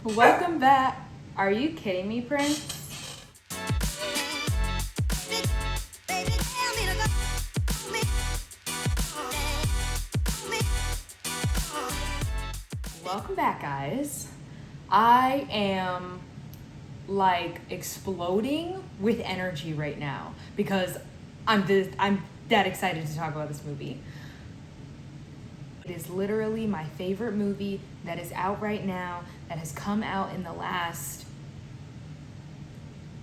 Welcome back. Are you kidding me, Prince? Welcome back, guys. I am like exploding with energy right now because I'm that excited to talk about this movie. It is literally my favorite movie that is out right now, that has come out in the last,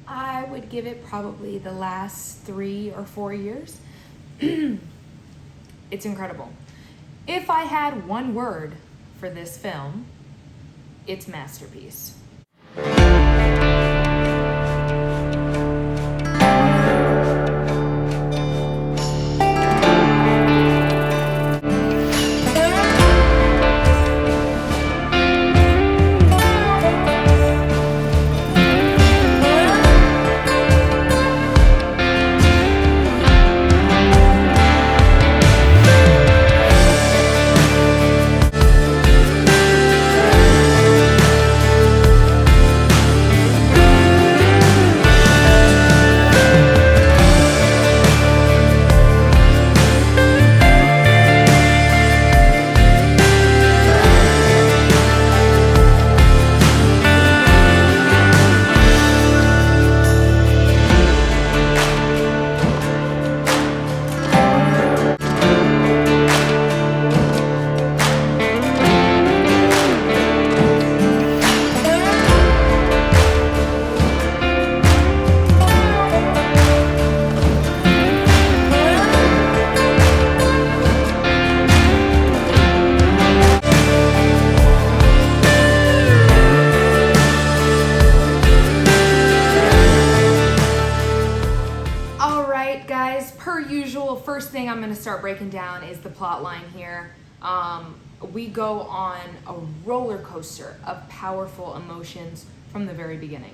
I would give it probably the last 3 or 4 years. It's incredible. If I had one word for this film, it's masterpiece. First thing I'm going to start breaking down is the plot line here. We go on a roller coaster of powerful emotions from the very beginning.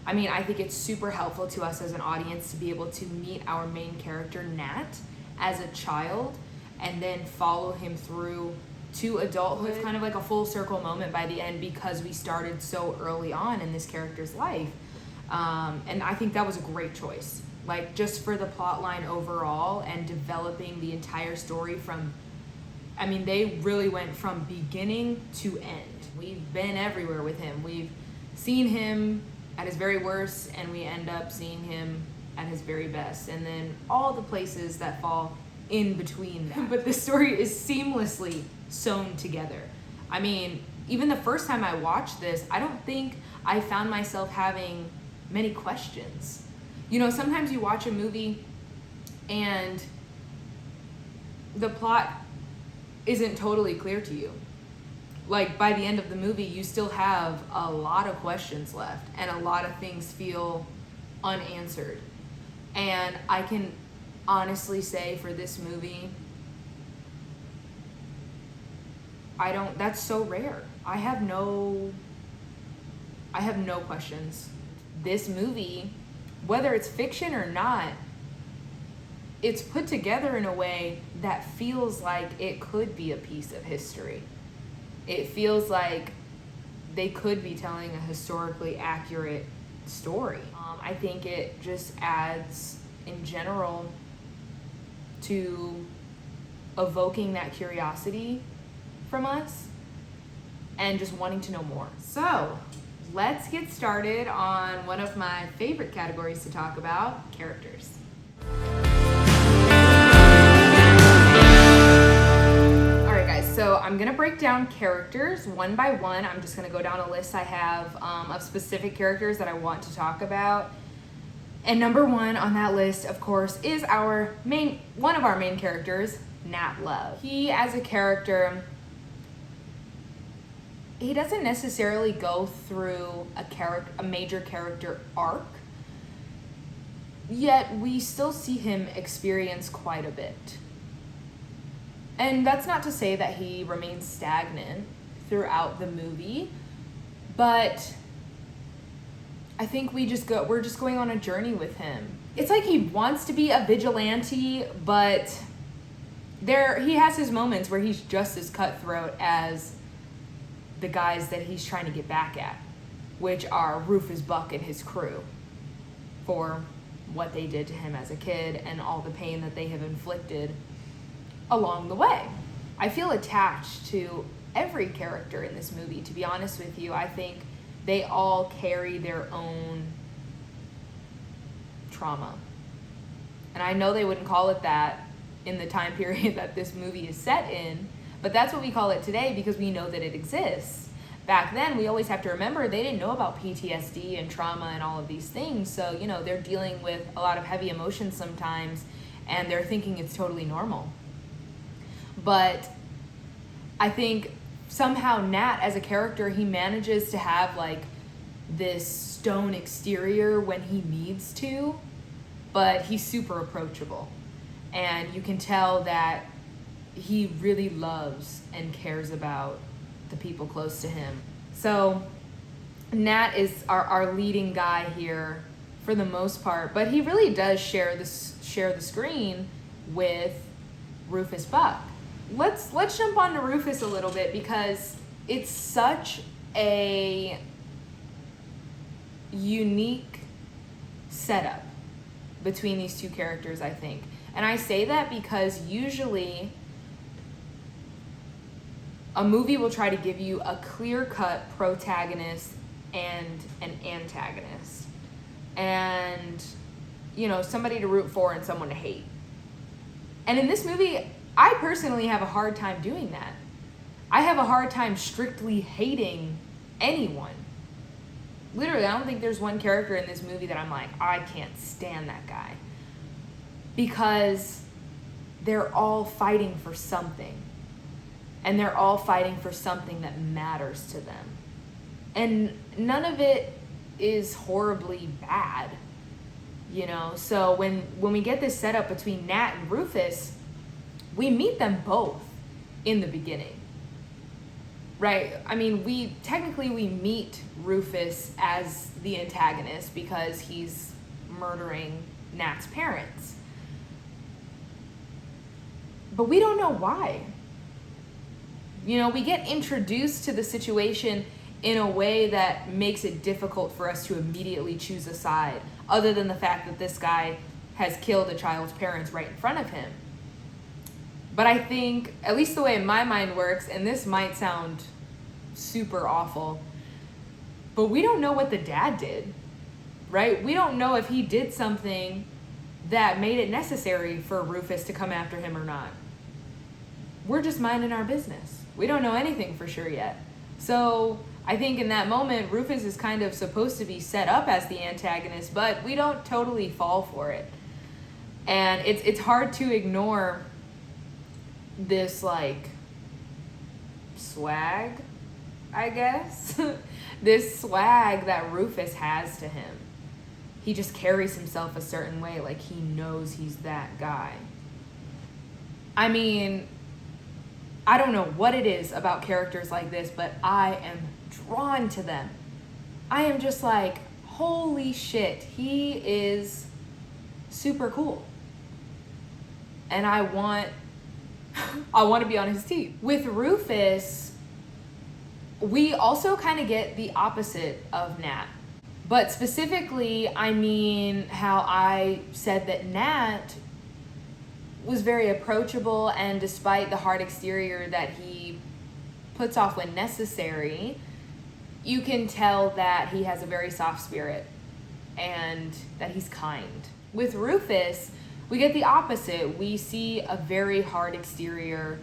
I mean, I think it's super helpful to us as an audience to be able to meet our main character, Nat, as a child, and then follow him through to adulthood. It's kind of like a full circle moment by the end because we started so early on in this character's life. And I think that was a great choice. Like, just for the plot line overall and developing the entire story from, I mean, they really went from beginning to end. We've been everywhere with him. We've seen him at his very worst, and we end up seeing him at his very best. And then all the places that fall in between that. But the story is seamlessly sewn together. I mean, even the first time I watched this, I don't think I found myself having many questions. You know, sometimes you watch a movie and the plot isn't totally clear to you. Like, by the end of the movie, you still have a lot of questions left and a lot of things feel unanswered. And I can honestly say for this movie, that's so rare. I have no questions. This movie, whether it's fiction or not, it's put together in a way that feels like it could be a piece of history. It feels like they could be telling a historically accurate story. I think it just adds, in general, to evoking that curiosity from us and just wanting to know more. So, let's get started on one of my favorite categories to talk about, characters. Alright guys, so I'm going to break down characters one by one. I'm just going to go down a list I have of specific characters that I want to talk about. And number one on that list, of course, is one of our main characters, Nat Love. He, as a character, he doesn't necessarily go through a major character arc, yet we still see him experience quite a bit. And that's not to say that he remains stagnant throughout the movie, but I think we're just going on a journey with him. It's like he wants to be a vigilante, but he has his moments where he's just as cutthroat as the guys that he's trying to get back at, which are Rufus Buck and his crew, for what they did to him as a kid and all the pain that they have inflicted along the way. I feel attached to every character in this movie, to be honest with you. I think they all carry their own trauma. And I know they wouldn't call it that in the time period that this movie is set in, but that's what we call it today because we know that it exists. Back then, we always have to remember they didn't know about PTSD and trauma and all of these things. So, you know, they're dealing with a lot of heavy emotions sometimes, and they're thinking it's totally normal. But I think somehow Nat, as a character, he manages to have like this stone exterior when he needs to, but he's super approachable. And you can tell that he really loves and cares about the people close to him. So Nat is our leading guy here for the most part, but he really does share the screen with Rufus Buck. Let's jump on to Rufus a little bit because it's such a unique setup between these two characters, I think. And I say that because usually a movie will try to give you a clear-cut protagonist and an antagonist. And, you know, somebody to root for and someone to hate. And in this movie, I personally have a hard time doing that. I have a hard time strictly hating anyone. Literally, I don't think there's one character in this movie that I'm like, I can't stand that guy. Because they're all fighting for something. And they're all fighting for something that matters to them. And none of it is horribly bad, you know? So when we get this setup between Nat and Rufus, we meet them both in the beginning, right? I mean, we meet Rufus as the antagonist because he's murdering Nat's parents. But we don't know why. You know, we get introduced to the situation in a way that makes it difficult for us to immediately choose a side, other than the fact that this guy has killed a child's parents right in front of him. But I think, at least the way my mind works, and this might sound super awful, but we don't know what the dad did, right? We don't know if he did something that made it necessary for Rufus to come after him or not. We're just minding our business. We don't know anything for sure yet. So I think in that moment, Rufus is kind of supposed to be set up as the antagonist, but we don't totally fall for it. And it's hard to ignore this, like, swag, I guess. This swag that Rufus has to him. He just carries himself a certain way, like he knows he's that guy. I mean, I don't know what it is about characters like this, but I am drawn to them. I am just like, holy shit, he is super cool. And I want to be on his team. With Rufus, we also kind of get the opposite of Nat. But specifically, I mean how I said that Nat was very approachable, and despite the hard exterior that he puts off when necessary, you can tell that he has a very soft spirit and that he's kind. With Rufus, we get the opposite. We see a very hard exterior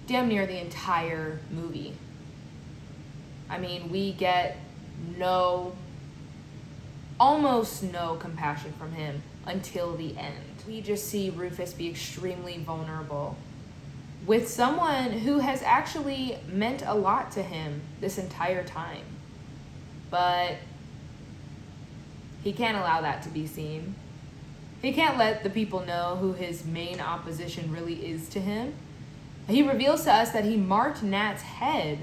damn near the entire movie. I mean, we get almost no compassion from him until the end. We just see Rufus be extremely vulnerable with someone who has actually meant a lot to him this entire time. But he can't allow that to be seen. He can't let the people know who his main opposition really is to him. He reveals to us that he marked Nat's head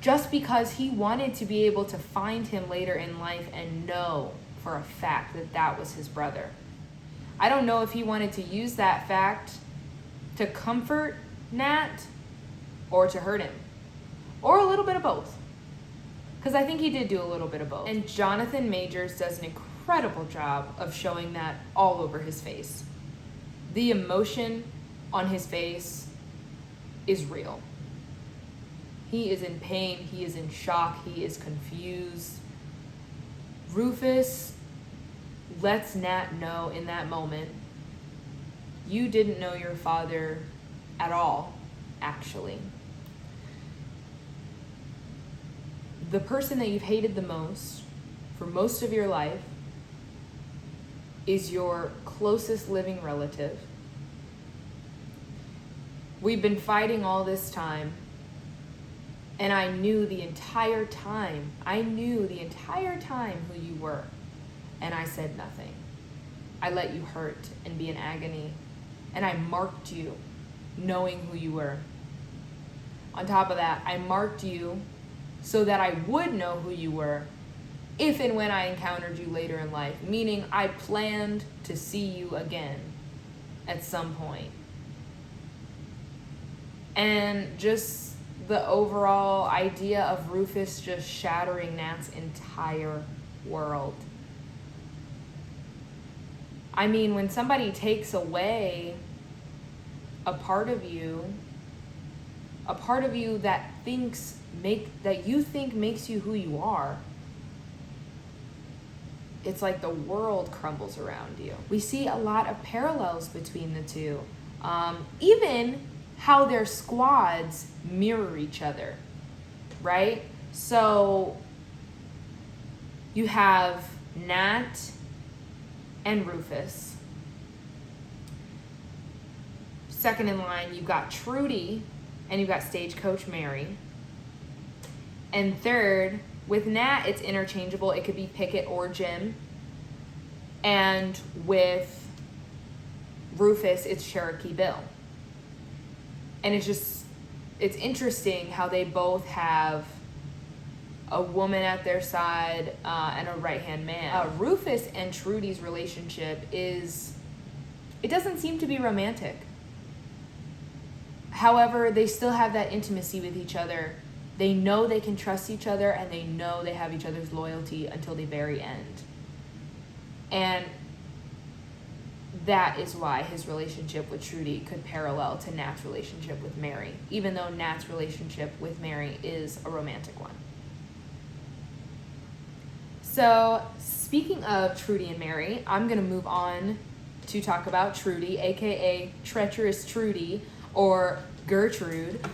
just because he wanted to be able to find him later in life and know for a fact that that was his brother. I don't know if he wanted to use that fact to comfort Nat or to hurt him. or a little bit of both. Because I think he did do a little bit of both. And Jonathan Majors does an incredible job of showing that all over his face. The emotion on his face is real. He is in pain, he is in shock, he is confused. Rufus lets Nat know in that moment, you didn't know your father at all, actually. The person that you've hated the most for most of your life is your closest living relative. We've been fighting all this time, and I knew the entire time who you were, and I said nothing. I let you hurt and be in agony, and I marked you knowing who you were. On top of that, I marked you so that I would know who you were if and when I encountered you later in life, meaning I planned to see you again at some point. And just the overall idea of Rufus just shattering Nat's entire world. I mean, when somebody takes away a part of you that you think makes you who you are, it's like the world crumbles around you. We see a lot of parallels between the two. Even how their squads mirror each other, right? So you have Nat and Rufus. Second in line, you've got Trudy and you've got Stagecoach Mary. And third, with Nat, it's interchangeable. It could be Pickett or Jim. And with Rufus, it's Cherokee Bill. And it's interesting how they both have a woman at their side and a right-hand man. Rufus and Trudy's relationship it doesn't seem to be romantic. However, they still have that intimacy with each other. They know they can trust each other, and they know they have each other's loyalty until the very end. And that is why his relationship with Trudy could parallel to Nat's relationship with Mary, even though Nat's relationship with Mary is a romantic one. So, speaking of Trudy and Mary, I'm going to move on to talk about Trudy, aka Treacherous Trudy, or Gertrude.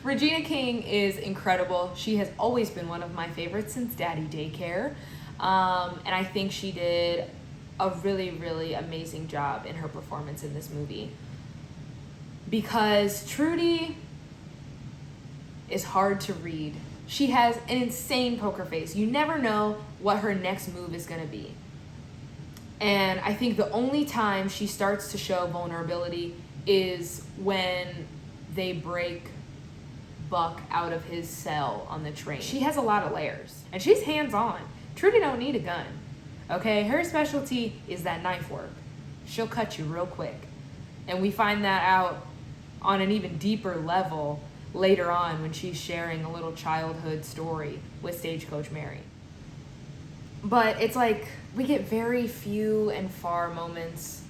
Regina King is incredible. She has always been one of my favorites since Daddy Daycare. And I think she did a really, really amazing job in her performance in this movie. Because Trudy is hard to read. She has an insane poker face. You never know what her next move is going to be. And I think the only time she starts to show vulnerability is when they break Buck out of his cell on the train. She has a lot of layers, and she's hands-on. Trudy don't need a gun, okay? Her specialty is that knife work. She'll cut you real quick. And we find that out on an even deeper level later on when she's sharing a little childhood story with Stagecoach Mary. But it's like we get very few and far moments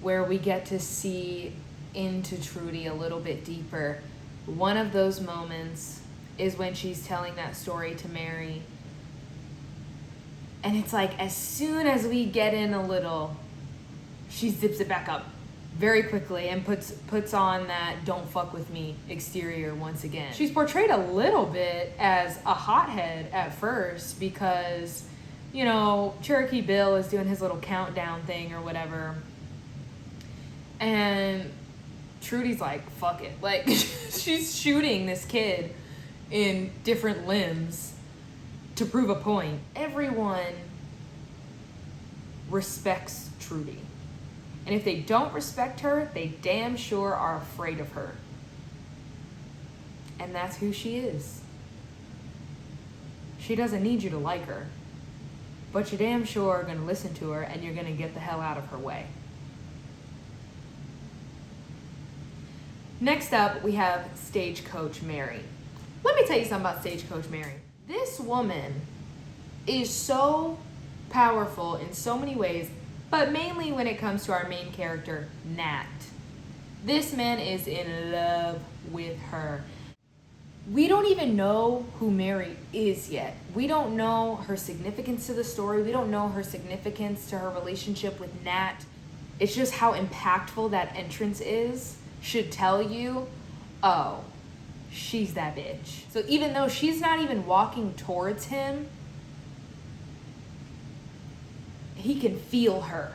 where we get to see into Trudy a little bit deeper. One of those moments is when she's telling that story to Mary. And it's like as soon as we get in a little, she zips it back up very quickly and puts on that don't fuck with me exterior once again. She's portrayed a little bit as a hothead at first because, you know, Cherokee Bill is doing his little countdown thing or whatever. And Trudy's like, fuck it. Like, she's shooting this kid in different limbs to prove a point. Everyone respects Trudy. And if they don't respect her, they damn sure are afraid of her. And that's who she is. She doesn't need you to like her, but you damn sure are going to listen to her and you're going to get the hell out of her way. Next up, we have Stagecoach Mary. Let me tell you something about Stagecoach Mary. This woman is so powerful in so many ways, but mainly when it comes to our main character, Nat. This man is in love with her. We don't even know who Mary is yet. We don't know her significance to the story. We don't know her significance to her relationship with Nat. It's just how impactful that entrance is should tell you, oh, she's that bitch. So even though she's not even walking towards him, he can feel her,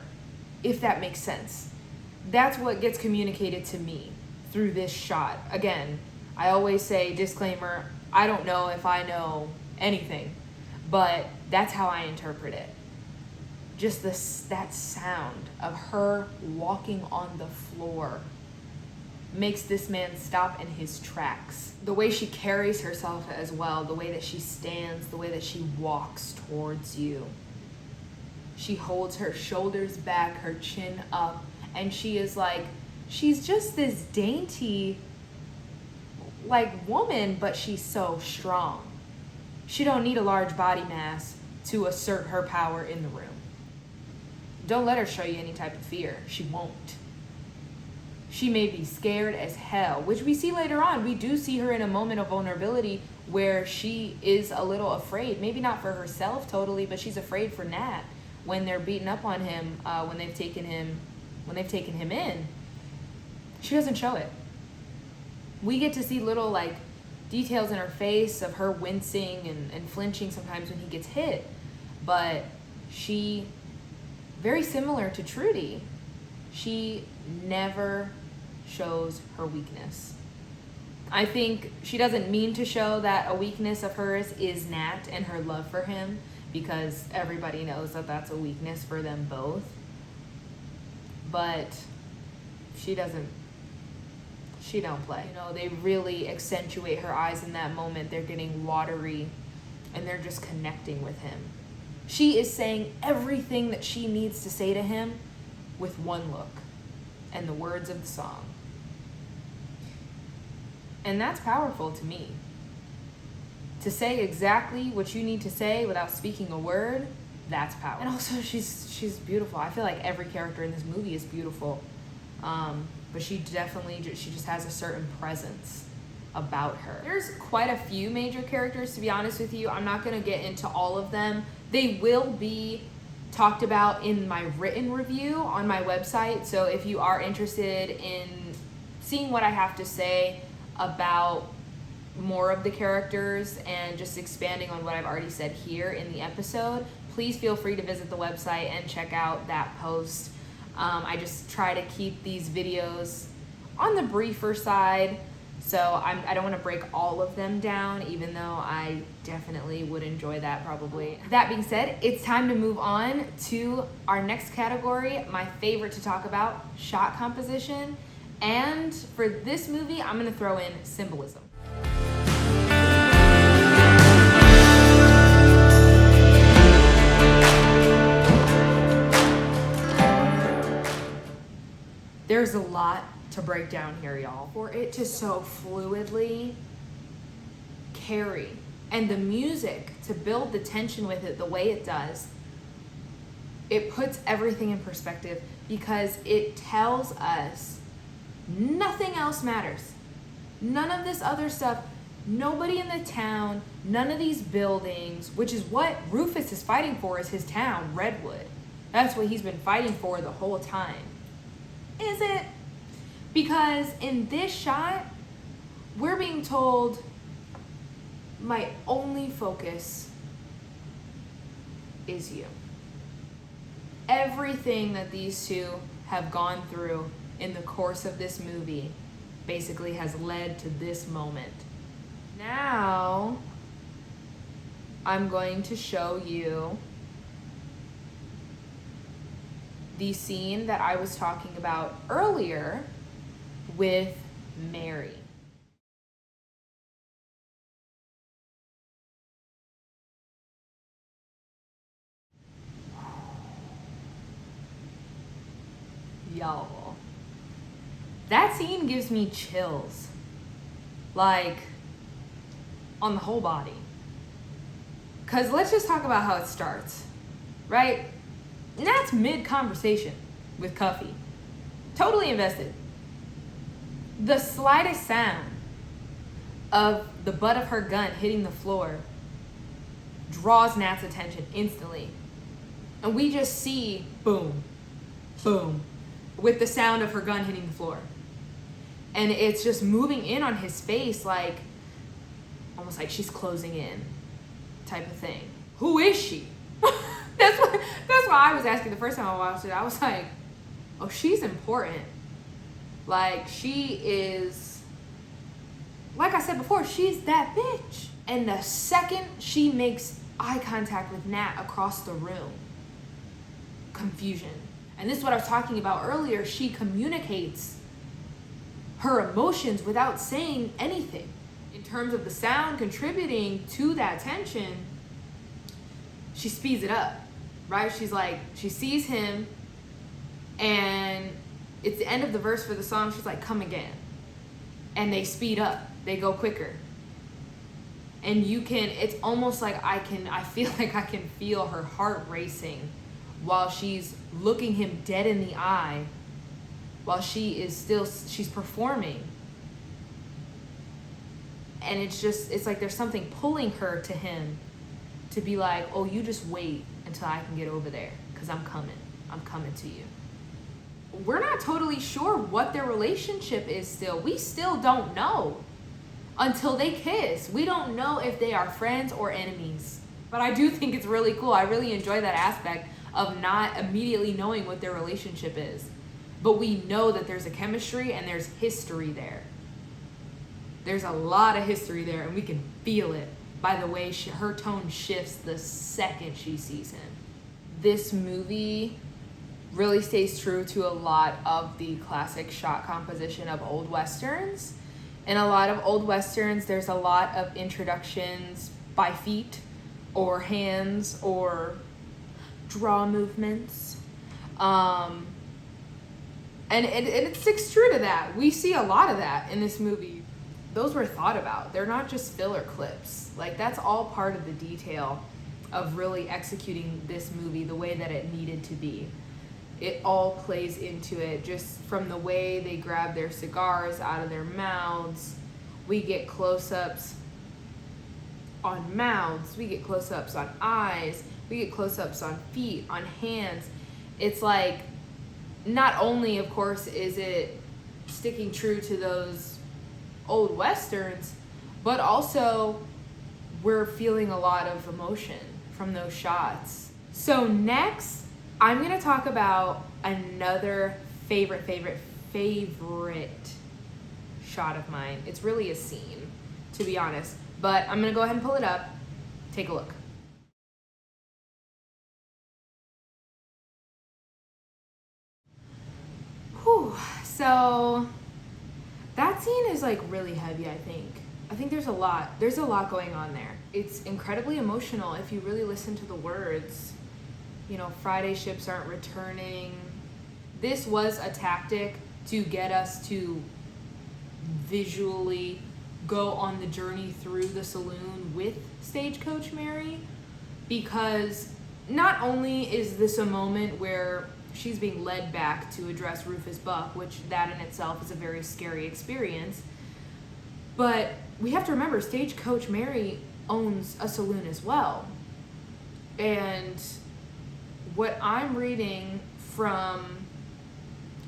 if that makes sense. That's what gets communicated to me through this shot. Again, I always say, disclaimer, I don't know if I know anything, but that's how I interpret it. Just that sound of her walking on the floor makes this man stop in his tracks. The way she carries herself as well, the way that she stands, the way that she walks towards you. She holds her shoulders back, her chin up, and she is like, she's just this dainty, like, woman, but she's so strong. She don't need a large body mass to assert her power in the room. Don't let her show you any type of fear. She won't. She may be scared as hell, which we see later on. We do see her in a moment of vulnerability where she is a little afraid. Maybe not for herself totally, but she's afraid for Nat when they're beating up on him, when they've taken him in. She doesn't show it. We get to see little like details in her face of her wincing and flinching sometimes when he gets hit, but she, very similar to Trudy, she never shows her weakness. I think she doesn't mean to show that a weakness of hers is Nat and her love for him, because everybody knows that that's a weakness for them both. But she don't play. You know, they really accentuate her eyes in that moment. They're getting watery and they're just connecting with him. She is saying everything that she needs to say to him with one look and the words of the song. And that's powerful to me. To say exactly what you need to say without speaking a word, that's power. And also she's beautiful. I feel like every character in this movie is beautiful. But she just has a certain presence about her. There's quite a few major characters, to be honest with you. I'm not gonna get into all of them. They will be talked about in my written review on my website. So if you are interested in seeing what I have to say about more of the characters and just expanding on what I've already said here in the episode, please feel free to visit the website and check out that post. I just try to keep these videos on the briefer side, so I don't want to break all of them down, even though I definitely would enjoy that probably. That being said, it's time to move on to our next category, my favorite to talk about, shot composition. And for this movie, I'm going to throw in symbolism. There's a lot to break down here, y'all. For it to so fluidly carry, and the music to build the tension with it the way it does, it puts everything in perspective, because it tells us nothing else matters. None of this other stuff, nobody in the town, none of these buildings, which is what Rufus is fighting for, is his town, Redwood. That's what he's been fighting for the whole time. Is it? Because in this shot, we're being told my only focus is you. Everything that these two have gone through in the course of this movie basically has led to this moment. Now, I'm going to show you the scene that I was talking about earlier with Mary. Y'all, That scene gives me chills, like, on the whole body. Because let's just talk about how it starts, right? Nat's mid-conversation with Cuffy. Totally invested. The slightest sound of the butt of her gun hitting the floor draws Nat's attention instantly. And we just see boom, boom, with the sound of her gun hitting the floor. And it's just moving in on his face, like, almost like she's closing in type of thing. Who is she? That's why I was asking the first time I watched it. I was like, oh, she's important. Like, she is, like I said before, she's that bitch. And the second she makes eye contact with Nat across the room, confusion. And this is what I was talking about earlier. She communicates her emotions without saying anything. In terms of the sound contributing to that tension, she speeds it up, right? She's like, she sees him, and it's the end of the verse for the song. She's like, come again. And they speed up, they go quicker. And it's almost like I feel like I can feel her heart racing while she's looking him dead in the eye, while she's performing. And it's like there's something pulling her to him to be like, oh, you just wait until I can get over there, because I'm coming to you. We're not totally sure what their relationship is still. We still don't know until they kiss. We don't know if they are friends or enemies. But I do think it's really cool. I really enjoy that aspect of not immediately knowing what their relationship is. But we know that there's a chemistry and there's history there. There's a lot of history there, and we can feel it by the way her tone shifts the second she sees him. This movie really stays true to a lot of the classic shot composition of old westerns. In a lot of old westerns, there's a lot of introductions by feet or hands or draw movements. And it sticks true to that. We see a lot of that in this movie. Those were thought about. They're not just filler clips. Like, that's all part of the detail of really executing this movie the way that it needed to be. It all plays into it, just from the way they grab their cigars out of their mouths. We get close-ups on mouths. We get close-ups on eyes. We get close-ups on feet, on hands. It's like, not only, of course, is it sticking true to those old westerns, but also we're feeling a lot of emotion from those shots. So next, I'm gonna talk about another favorite shot of mine. It's really a scene, to be honest, but I'm gonna go ahead and pull it up. Take a look. Whew. So that scene is like really heavy, I think. I think there's a lot going on there. It's incredibly emotional if you really listen to the words. You know, Friday ships aren't returning. This was a tactic to get us to visually go on the journey through the saloon with Stagecoach Mary, because not only is this a moment where she's being led back to address Rufus Buck, which that in itself is a very scary experience, but we have to remember Stagecoach Mary owns a saloon as well. And what I'm reading from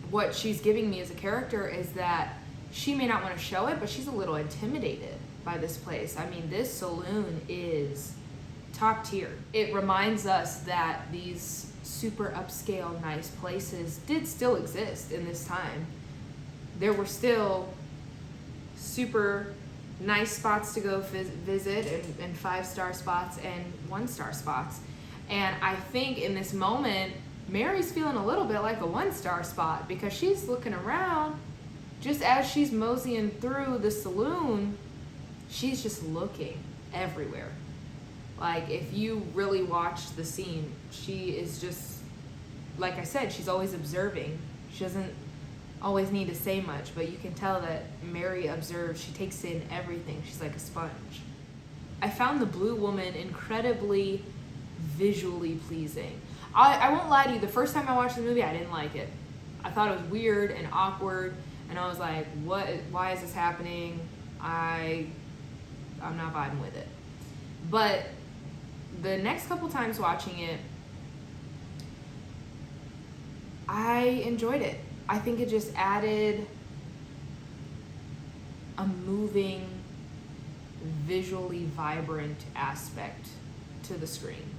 what she's giving me as a character is that she may not want to show it, but she's a little intimidated by this place. I mean, this saloon is top tier. It reminds us that these super upscale, nice places did still exist in this time. There were still super nice spots to go visit, and 5-star spots and 1-star spots. And I think in this moment, Mary's feeling a little bit like a 1-star spot, because she's looking around just as she's moseying through the saloon. She's just looking everywhere. Like, if you really watch the scene, she is just, like I said, she's always observing. She doesn't always need to say much, but you can tell that Mary observes, she takes in everything. She's like a sponge. I found the blue woman incredibly visually pleasing. I won't lie to you, the first time I watched the movie, I didn't like it. I thought it was weird and awkward, and I was like, why is this happening? I'm not vibing with it. But the next couple times watching it, I enjoyed it. I think it just added a moving, visually vibrant aspect to the screen.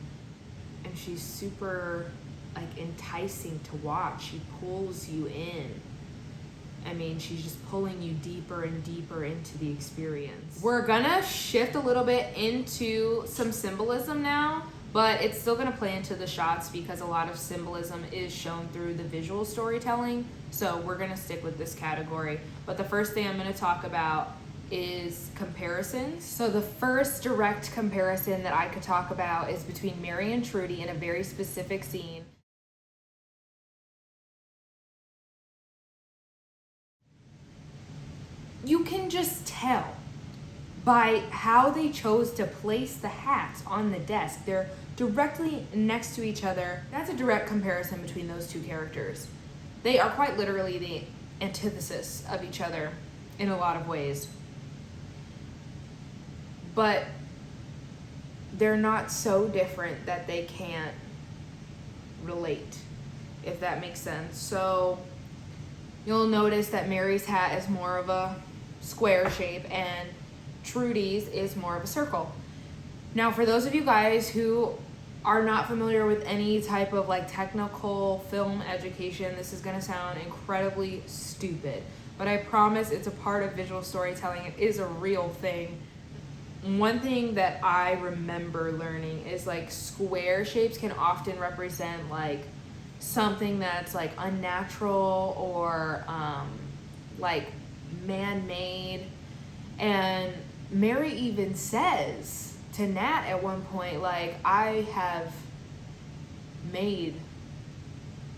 And she's super like enticing to watch. She pulls you in. I mean, she's just pulling you deeper and deeper into the experience. We're gonna shift a little bit into some symbolism now, but it's still gonna play into the shots because a lot of symbolism is shown through the visual storytelling. So we're gonna stick with this category. But the first thing I'm gonna talk about is comparisons. So the first direct comparison that I could talk about is between Mary and Trudy in a very specific scene. You can just tell by how they chose to place the hats on the desk. They're directly next to each other. That's a direct comparison between those two characters. They are quite literally the antithesis of each other in a lot of ways. But they're not so different that they can't relate, if that makes sense. So you'll notice that Mary's hat is more of a square shape and Trudy's is more of a circle. Now, for those of you guys who are not familiar with any type of like technical film education, this is gonna sound incredibly stupid, but I promise it's a part of visual storytelling. It is a real thing. One thing that I remember learning is like square shapes can often represent like something that's like unnatural or like man-made. And Mary even says to Nat at one point, like, I have made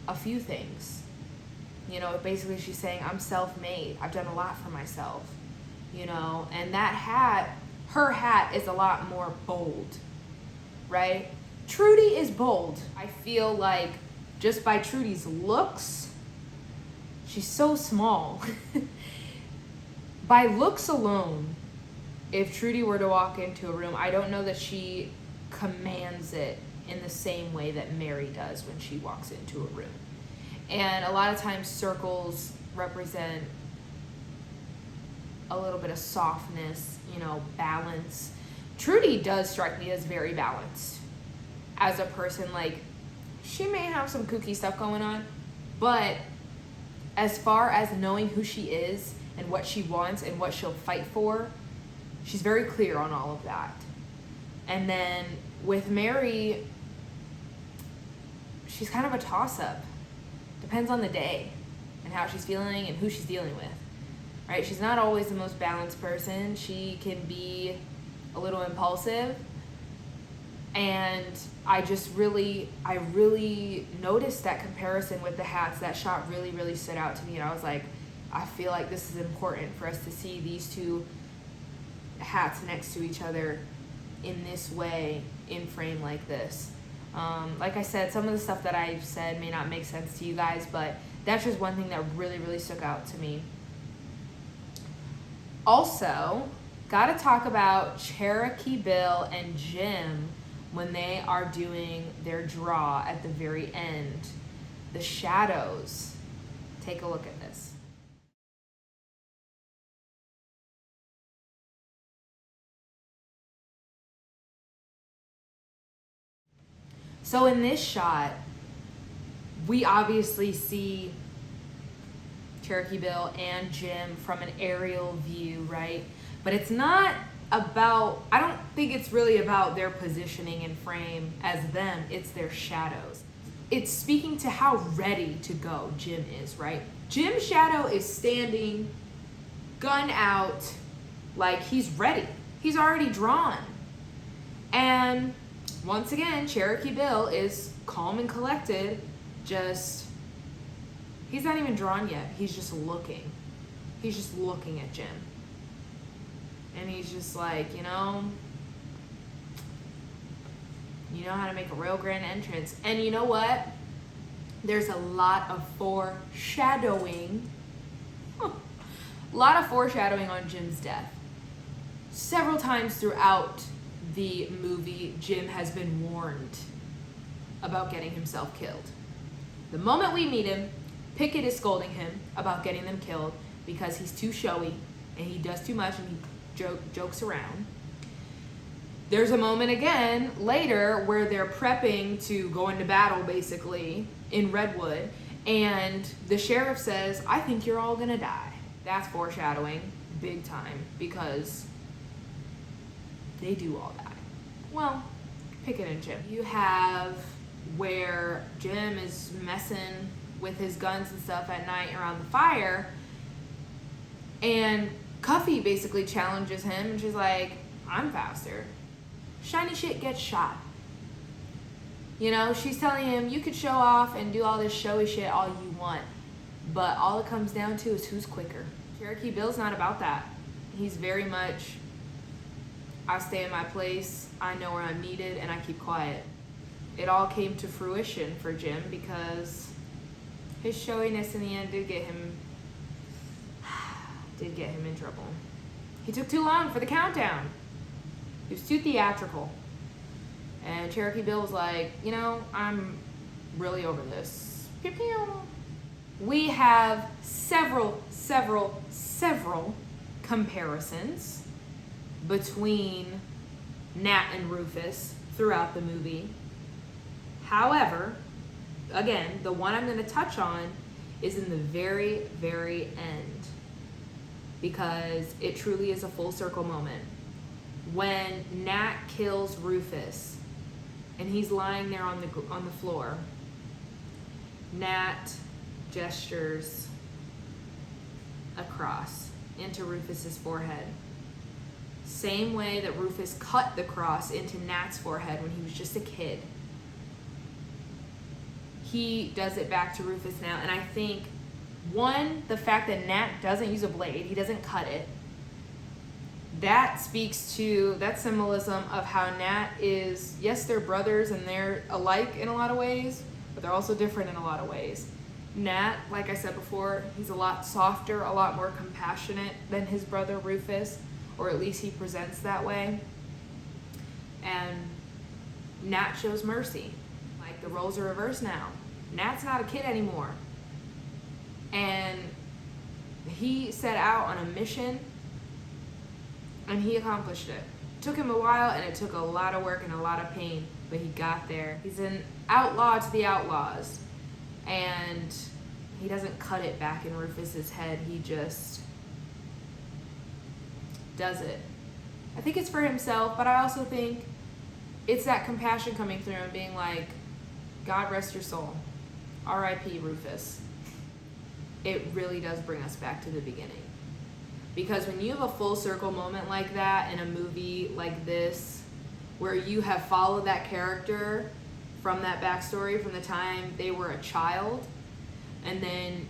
a few things. You know, basically she's saying, I'm self-made. I've done a lot for myself, you know, and that hat, her hat is a lot more bold, right? Trudy is bold. I feel like just by Trudy's looks, she's so small. By looks alone, if Trudy were to walk into a room, I don't know that she commands it in the same way that Mary does when she walks into a room. And a lot of times circles represent a little bit of softness, you know, balance. Trudy does strike me as very balanced as a person. Like, she may have some kooky stuff going on, but as far as knowing who she is and what she wants and what she'll fight for, she's very clear on all of that. And then with Mary, she's kind of a toss-up. Depends on the day and how she's feeling and who she's dealing with, right? She's not always the most balanced person. She can be a little impulsive. And I really noticed that comparison with the hats. That shot really, really stood out to me. And I was like, I feel like this is important for us to see these two hats next to each other in this way, in frame like this. Like I said, some of the stuff that I've said may not make sense to you guys, but that's just one thing that really, really stuck out to me. Also, gotta talk about Cherokee Bill and Jim when they are doing their draw at the very end. The shadows. Take a look at this. So in this shot, we obviously see Cherokee Bill and Jim from an aerial view, right? But it's not about, I don't think it's really about their positioning in frame as them, it's their shadows. It's speaking to how ready to go Jim is, right? Jim's shadow is standing, gun out, like he's ready. He's already drawn. And once again, Cherokee Bill is calm and collected, just He's not even drawn yet. He's just looking. He's just looking at Jim. And he's just like, you know how to make a real grand entrance. And you know what? There's a lot of foreshadowing. A lot of foreshadowing on Jim's death. Several times throughout the movie, Jim has been warned about getting himself killed. The moment we meet him, Pickett is scolding him about getting them killed because he's too showy and he does too much and he jokes around. There's a moment again later where they're prepping to go into battle, basically, in Redwood, and the sheriff says, I think you're all gonna die. That's foreshadowing, big time, because they do all die. Well, Pickett and Jim. You have where Jim is messing with his guns and stuff at night around the fire, and Cuffy basically challenges him, and she's like, I'm faster. Shiny shit gets shot. You know, she's telling him, you could show off and do all this showy shit all you want, but all it comes down to is who's quicker. Cherokee Bill's not about that. He's very much, I stay in my place, I know where I'm needed, and I keep quiet. It all came to fruition for Jim because his showiness in the end did get him in trouble. He took too long for the countdown. He was too theatrical. And Cherokee Bill was like, you know, I'm really over this. Pew pew. We have several comparisons between Nat and Rufus throughout the movie. However, again, the one I'm going to touch on is in the very, very end, because it truly is a full circle moment. When Nat kills Rufus and he's lying there on the floor, Nat gestures across into Rufus's forehead. Same way that Rufus cut the cross into Nat's forehead when he was just a kid. He does it back to Rufus now, and I think, one, the fact that Nat doesn't use a blade, he doesn't cut it, that speaks to that symbolism of how Nat is, yes, they're brothers and they're alike in a lot of ways, but they're also different in a lot of ways. Nat, like I said before, he's a lot softer, a lot more compassionate than his brother Rufus, or at least he presents that way. And Nat shows mercy. Like, the roles are reversed now. Nat's not a kid anymore. And he set out on a mission, and he accomplished it. It took him a while, and it took a lot of work and a lot of pain, but he got there. He's an outlaw to the outlaws, and he doesn't cut it back in Rufus's head. He just does it. I think it's for himself, but I also think it's that compassion coming through and being like, God rest your soul. R.I.P. Rufus. It really does bring us back to the beginning. Because when you have a full circle moment like that in a movie like this, where you have followed that character from that backstory from the time they were a child, and then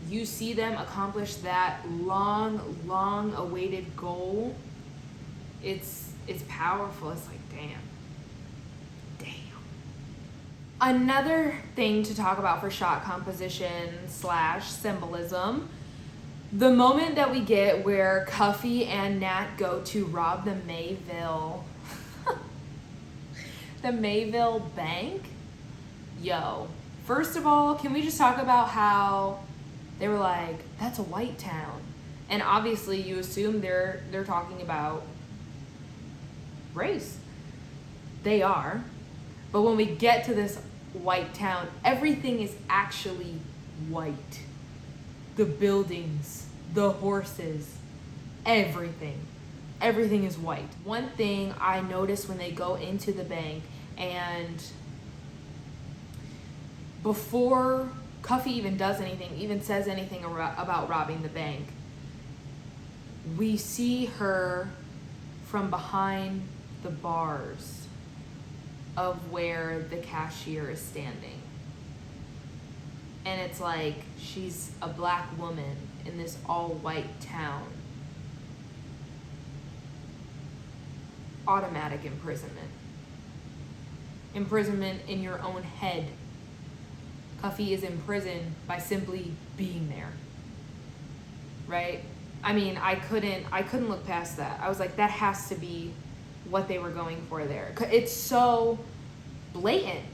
you see them accomplish that long awaited goal, it's powerful. It's like, damn. Another thing to talk about for shot composition / symbolism, the moment that we get where Cuffy and Nat go to rob the Mayville bank. Yo, first of all, can we just talk about how they were like, that's a white town, and obviously you assume they're talking about race. They are. But when we get to this white town, everything is actually white. The buildings, the horses, everything. Everything is white. One thing I noticed when they go into the bank, and before Cuffy even does anything, even says anything about robbing the bank, we see her from behind the bars of where the cashier is standing. And it's like, she's a black woman in this all-white town. Automatic imprisonment. Imprisonment in your own head. Cuffy is imprisoned by simply being there. Right? I mean, I couldn't look past that. I was like, that has to be what they were going for there. It's so blatant.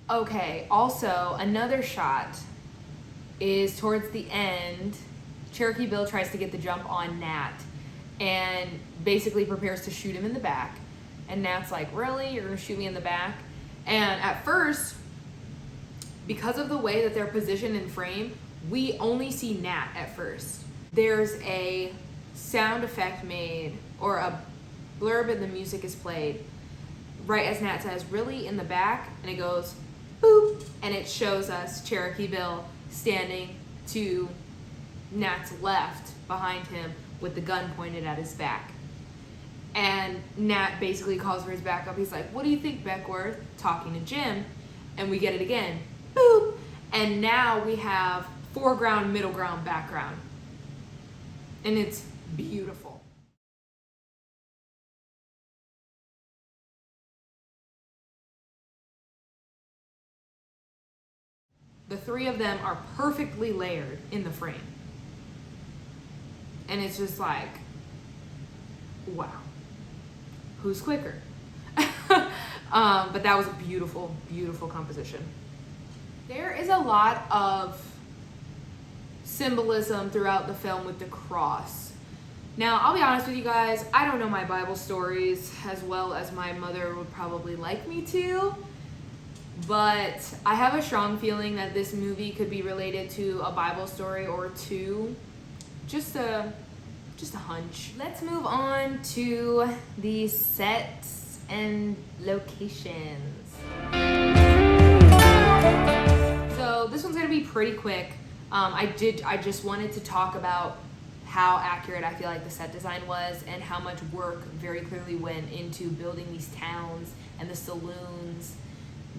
Okay, also another shot is towards the end. Cherokee Bill tries to get the jump on Nat and basically prepares to shoot him in the back. And Nat's like, really? You're gonna shoot me in the back? And at first, because of the way that they're positioned in frame, we only see Nat at first. There's a sound effect made, or a blurb and the music is played right as Nat says, really, in the back? And it goes, boop, and it shows us Cherokee Bill standing to Nat's left behind him with the gun pointed at his back. And Nat basically calls for his backup. He's like, what do you think, Beckworth? Talking to Jim. And we get it again. Boop. And now we have foreground, middle ground, background. And it's beautiful. The three of them are perfectly layered in the frame. And it's just like, wow. Who's quicker? But that was a beautiful, beautiful composition. There is a lot of symbolism throughout the film with the cross. Now, I'll be honest with you guys, I don't know my Bible stories as well as my mother would probably like me to, but I have a strong feeling that this movie could be related to a Bible story or two. Just a hunch. Let's move on to the sets and locations. So this one's gonna be pretty quick. I just wanted to talk about how accurate I feel like the set design was and how much work very clearly went into building these towns and the saloons.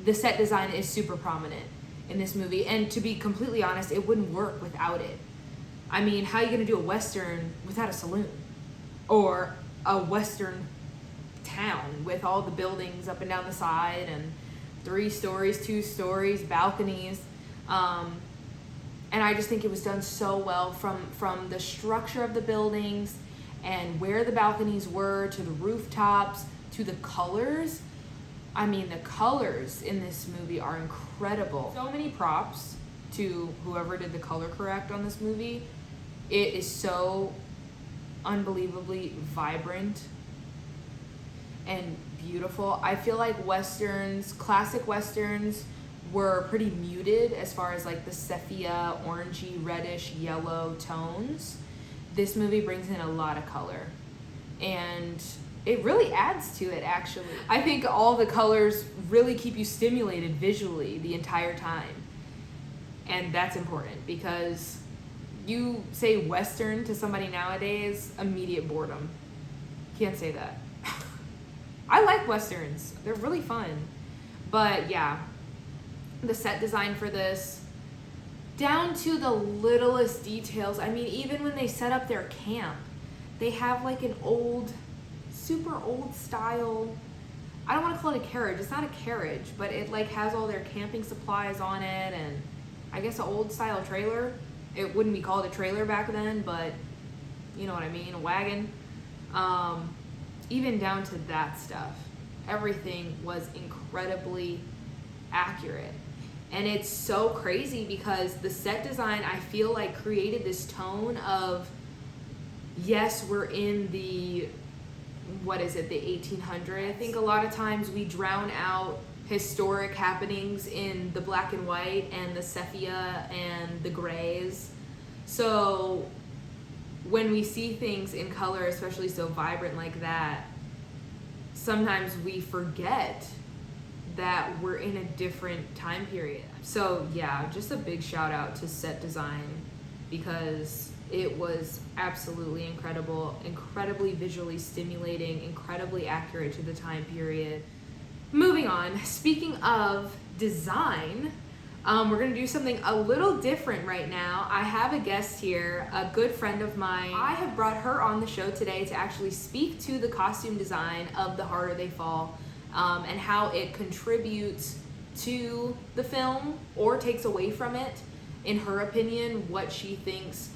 The set design is super prominent in this movie, and to be completely honest, it wouldn't work without it. I mean, how are you gonna do a Western without a saloon? Or a Western town with all the buildings up and down the side and 3 stories, 2 stories, balconies. And I just think it was done so well from the structure of the buildings and where the balconies were to the rooftops to the colors. I mean, the colors in this movie are incredible. So many props to whoever did the color correct on this movie. It is so unbelievably vibrant and beautiful. I feel like Westerns, classic Westerns, were pretty muted as far as like the sepia, orangey, reddish, yellow tones. This movie brings in a lot of color, and it really adds to it, actually. I think all the colors really keep you stimulated visually the entire time. And that's important because you say Western to somebody nowadays, immediate boredom. Can't say that. I like Westerns. They're really fun. But yeah, the set design for this, down to the littlest details. I mean, even when they set up their camp, they have like an old, super old style, I don't want to call it a carriage. It's not a carriage, but it like has all their camping supplies on it, and I guess an old style trailer. It wouldn't be called a trailer back then, but you know what I mean, a wagon. Even down to that stuff, everything was incredibly accurate. And it's so crazy because the set design, I feel like, created this tone of, yes, we're in the, what is it, the 1800s. I think a lot of times we drown out historic happenings in the black and white and the sepia and the grays. So when we see things in color, especially so vibrant like that, sometimes we forget that we're in a different time period. So yeah, just a big shout out to set design, because It was absolutely incredible, incredibly visually stimulating, incredibly accurate to the time period. Moving on, speaking of design, we're going to do something a little different right now. I have a guest here, a good friend of mine. I have brought her on the show today to actually speak to the costume design of The Harder They Fall, and how it contributes to the film or takes away from it. In her opinion, what she thinks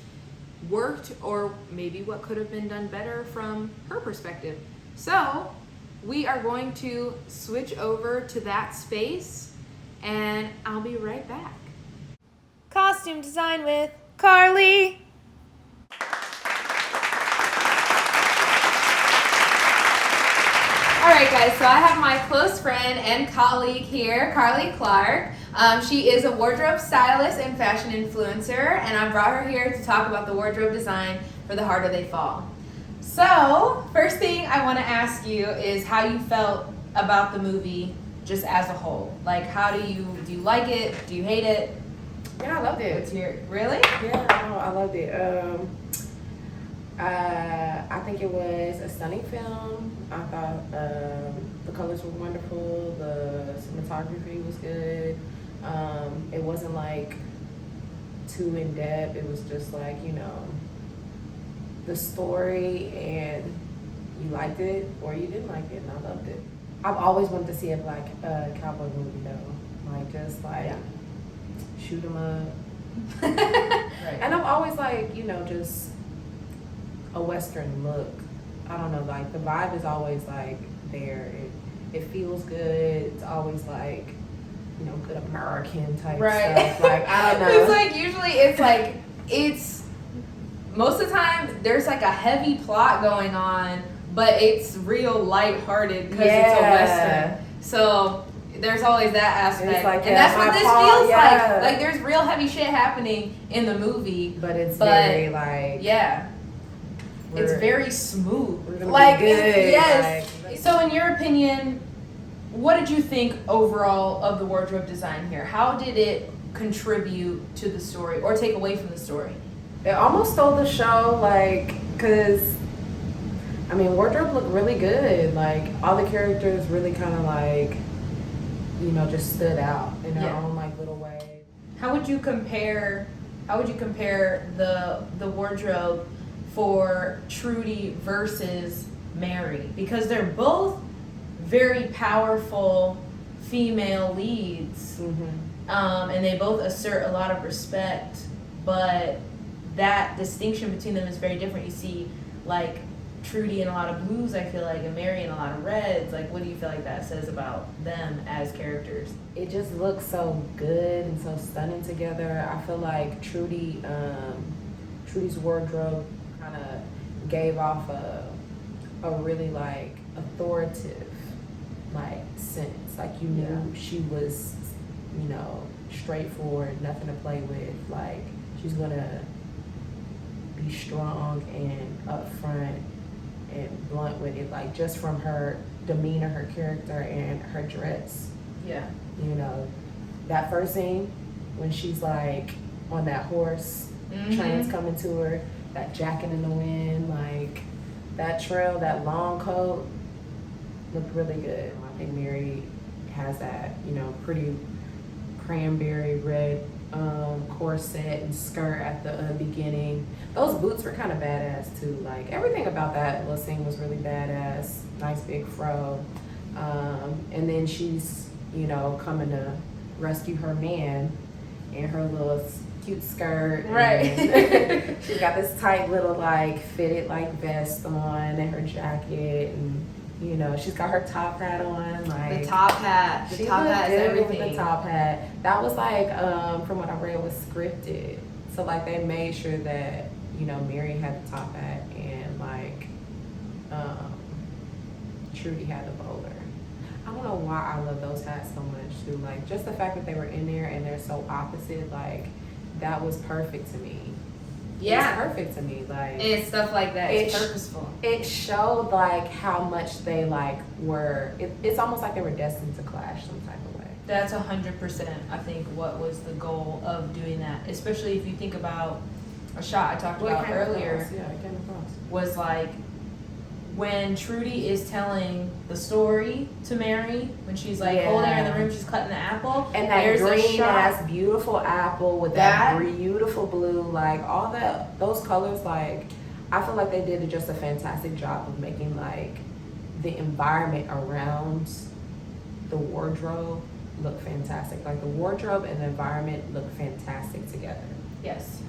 worked or maybe what could have been done better from her perspective. So we are going to switch over to that space, and I'll be right back. Costume design with Carly. All right, guys, so I have my close friend and colleague here, Carly Clark. She is a wardrobe stylist and fashion influencer, and I brought her here to talk about the wardrobe design for The Harder They Fall. So, first thing I want to ask you is how you felt about the movie just as a whole. Like, how do you like it? Do you hate it? Yeah, I loved it. Really? Yeah, no, I loved it. I think it was a stunning film. I thought the colors were wonderful. The cinematography was good. It wasn't like too in depth. It was just like, the story, and you liked it or you didn't like it, and I loved it. I've always wanted to see a black cowboy movie though, like just like shoot 'em up. Right. And I'm always like, just a Western look. I don't know, like the vibe is always like there. It feels good. It's always like, good American type stuff. Like, I don't know. It's like usually it's most of the time there's like a heavy plot going on, but it's real lighthearted because it's a Western. So there's always that aspect. Like, and that's what this feels like. Like there's real heavy shit happening in the movie. But it's very like... Yeah. It's very smooth. We're gonna be good. Yes. So in your opinion, what did you think overall of the wardrobe design here? How did it contribute to the story or take away from the story? It almost stole the show, because, wardrobe looked really good. Like, all the characters really kind of, just stood out in their own, little way. How would you compare the wardrobe for Trudy versus Mary? Because they're both very powerful female leads, and they both assert a lot of respect, but that distinction between them is very different. You see, Trudy in a lot of blues, I feel like, and Mary in a lot of reds. What do you feel like that says about them as characters? It just looks so good and so stunning together. I feel like Trudy's wardrobe kind of gave off a really authoritative sense. You knew she was, straightforward, nothing to play with. She's gonna be strong and upfront and blunt with it, just from her demeanor, her character, and her dress. Yeah. That first scene when she's on that horse, train's coming to her, that jacket in the wind, that trail, that long coat looked really good. I think Mary has that, pretty cranberry red corset and skirt at the beginning. Those boots were kind of badass too. Everything about that little scene was really badass. Nice big fro. And then she's, coming to rescue her man in her little cute skirt. Right. She's got this tight little fitted vest on and her jacket, and she's got her top hat on. The top hat. The top hat is everything. With the top hat. That was from what I read, was scripted. So they made sure that Mary had the top hat and Trudy had the bowler. I don't know why I love those hats so much too. Just the fact that they were in there and they're so opposite. That was perfect to me. Yeah, it's perfect to me. And stuff like that. It's purposeful. It showed how much they were. It's almost like they were destined to clash some type of way. That's 100%. I think what was the goal of doing that, especially if you think about a shot I talked about earlier Yeah, it came across. was like when Trudy is telling the story to Mary, when she's like holding her in the room, she's cutting the apple. And that green ass beautiful apple with that beautiful blue, like all that, those colors, like I feel like they did just a fantastic job of making like the environment around the wardrobe look fantastic. Like the wardrobe and the environment look fantastic together. Yes.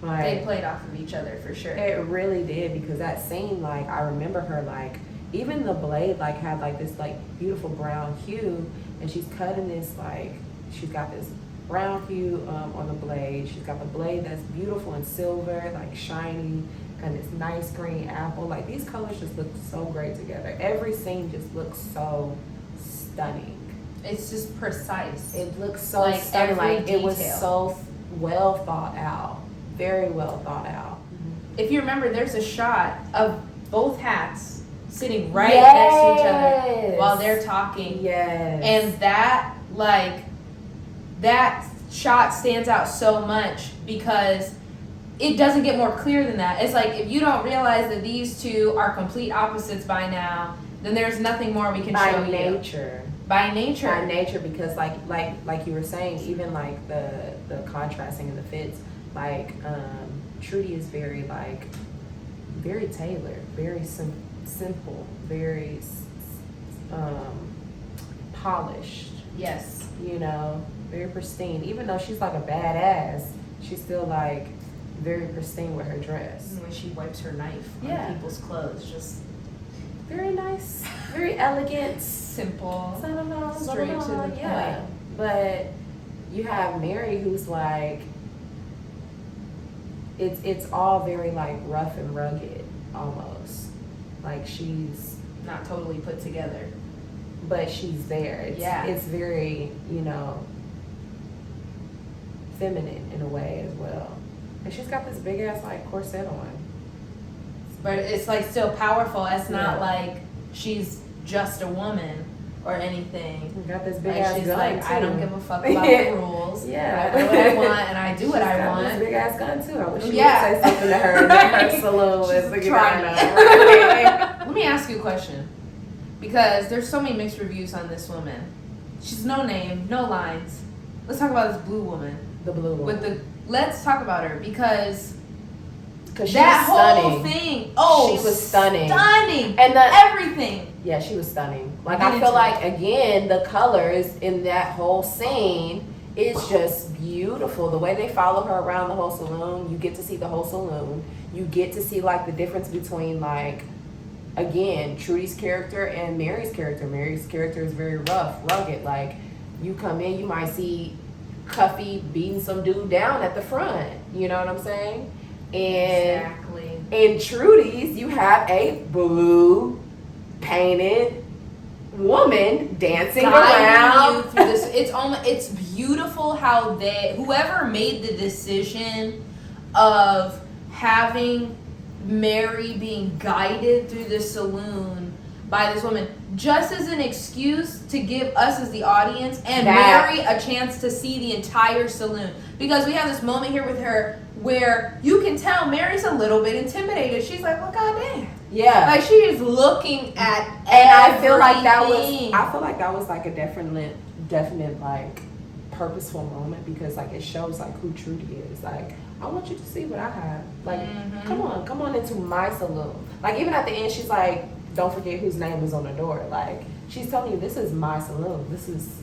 Like, they played off of each other for sure. It really did, because that scene, like I remember her, like even the blade like had like this like beautiful brown hue, and she's cutting this, like she's got this brown hue on the blade. She's got the blade that's beautiful and silver, like shiny, and this nice green apple. Like these colors just look so great together. Every scene just looks so stunning. It's just precise. It looks so like stunning. Like detail. It was so well thought out. Very well thought out. If you remember, there's a shot of both hats sitting right next to each other while they're talking. Yes. And that, like, that shot stands out so much because it doesn't get more clear than that. It's like, if you don't realize that these two are complete opposites by now, then there's nothing more we can show you. By nature, because like you were saying, even like the contrasting and the fits, like Trudy is very like very tailored, very simple, very polished. Yes. You know, very pristine. Even though she's like a badass, she's still like very pristine with her dress. And when she wipes her knife on people's clothes, just very nice, very elegant, simple, straight to the point. But you have Mary, who's like, it's all very like rough and rugged almost. Like she's not totally put together, but she's there. It's very, you know, feminine in a way as well. And she's got this big ass like corset on. But it's like still powerful. It's not like she's just a woman or anything. You got this big like ass she's gun like, too. I don't give a fuck about the rules. Yeah. I do what I want and I do what I want. This big ass gun too. I wish you would say something to her in her saloon. She's trying to. Let me ask you a question. Because there's so many mixed reviews on this woman. She's no name, no lines. Let's talk about this blue woman. The blue woman. Let's talk about her because she that was whole stunning. thing. She was stunning. Stunning. And everything. Yeah, she was stunning. Like I feel like again the colors in that whole scene is just beautiful. The way they follow her around the whole saloon, you get to see the whole saloon. You get to see like the difference between like, again, Trudy's character and Mary's character. Mary's character is very rough, rugged. Like you come in, you might see Cuffy beating some dude down at the front. You know what I'm saying? And exactly. In Trudy's, you have a blue painted woman dancing around. You through this. It's beautiful how whoever made the decision of having Mary being guided through the saloon by this woman, just as an excuse to give us as the audience and Mary a chance to see the entire saloon. Because we have this moment here with her where you can tell Mary's a little bit intimidated. She's like, well, goddamn. Yeah. Like she is looking at and I feel like that was like a definite like purposeful moment, because like it shows like who Trudy is. Like, I want you to see what I have. Like, come on into my saloon. Like even at the end she's like, don't forget whose name is on the door. Like she's telling you, this is my saloon. This is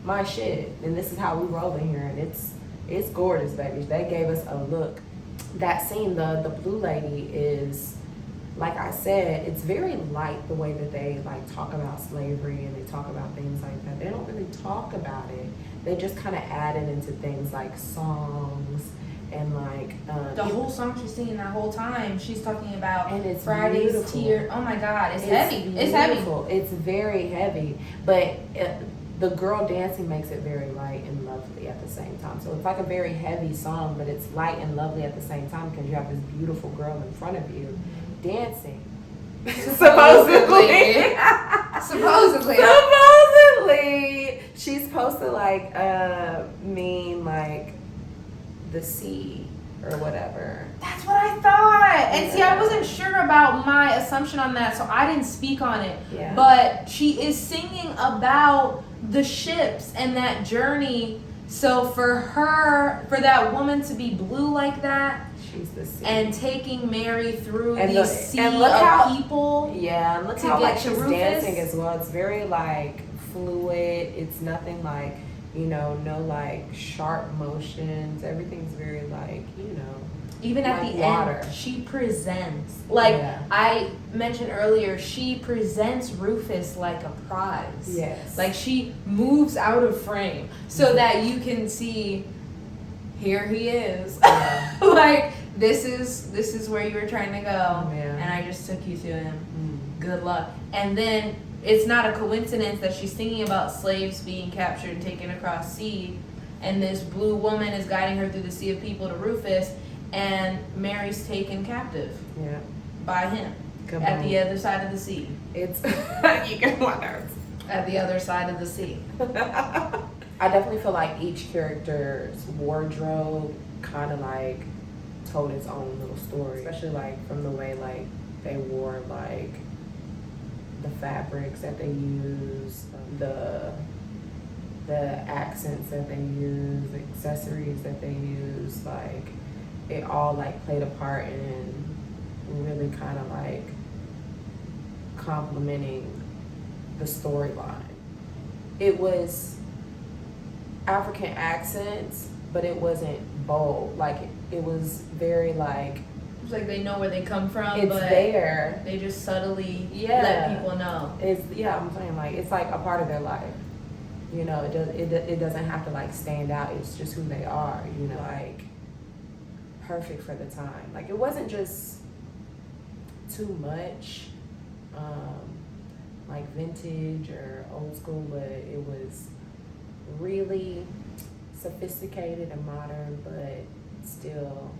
my shit. And this is how we roll in here. And it's gorgeous, baby. They gave us a look. That scene, the blue lady is, like I said, it's very light the way that they like talk about slavery and they talk about things like that. They don't really talk about it. They just kind of add it into things like songs and like the whole song she's singing that whole time. She's talking about and it's Friday's beautiful. tear. Oh my God, it's heavy. It's heavy. It's very heavy, but the girl dancing makes it very light and lovely at the same time. So it's like a very heavy song, but it's light and lovely at the same time because you have this beautiful girl in front of you dancing. Supposedly. She's supposed to like mean like the sea or whatever. That's what I thought. And see, I wasn't sure about my assumption on that, so I didn't speak on it. Yeah. But she is singing about the ships and that journey. So for her, for that woman to be blue like that, she's the sea. And taking Mary through and these sea of people. Yeah, and look to how get like to she's Rufus. dancing as well. It's very like fluid. It's nothing like, you know, no like sharp motions. Everything's very like, you know, even at like the water. end, she presents, like I mentioned earlier, she presents Rufus like a prize. Yes. Like she moves out of frame so that you can see, here he is. Yeah. Like this is where you were trying to go, Yeah. and I just took you to him. Good luck. And then it's not a coincidence that she's thinking about slaves being captured and taken across sea, and this blue woman is guiding her through the sea of people to Rufus, and Mary's taken captive by him at the other side of the sea. It's you get on my nerves. At the other side of the sea. I definitely feel like each character's wardrobe kind of like told its own little story, especially like from the way like they wore like the fabrics that they use, the accents that they use, the accessories that they use, like it all like played a part in really kind of like complementing the storyline. It was African accents, but it wasn't bold. Like it was very like, it's like they know where they come from, it's but there. They just subtly let people know. I'm saying like it's like a part of their life. You know, it doesn't have to like stand out. It's just who they are. You know, like perfect for the time. Like it wasn't just too much, like vintage or old school, but it was really sophisticated and modern, but still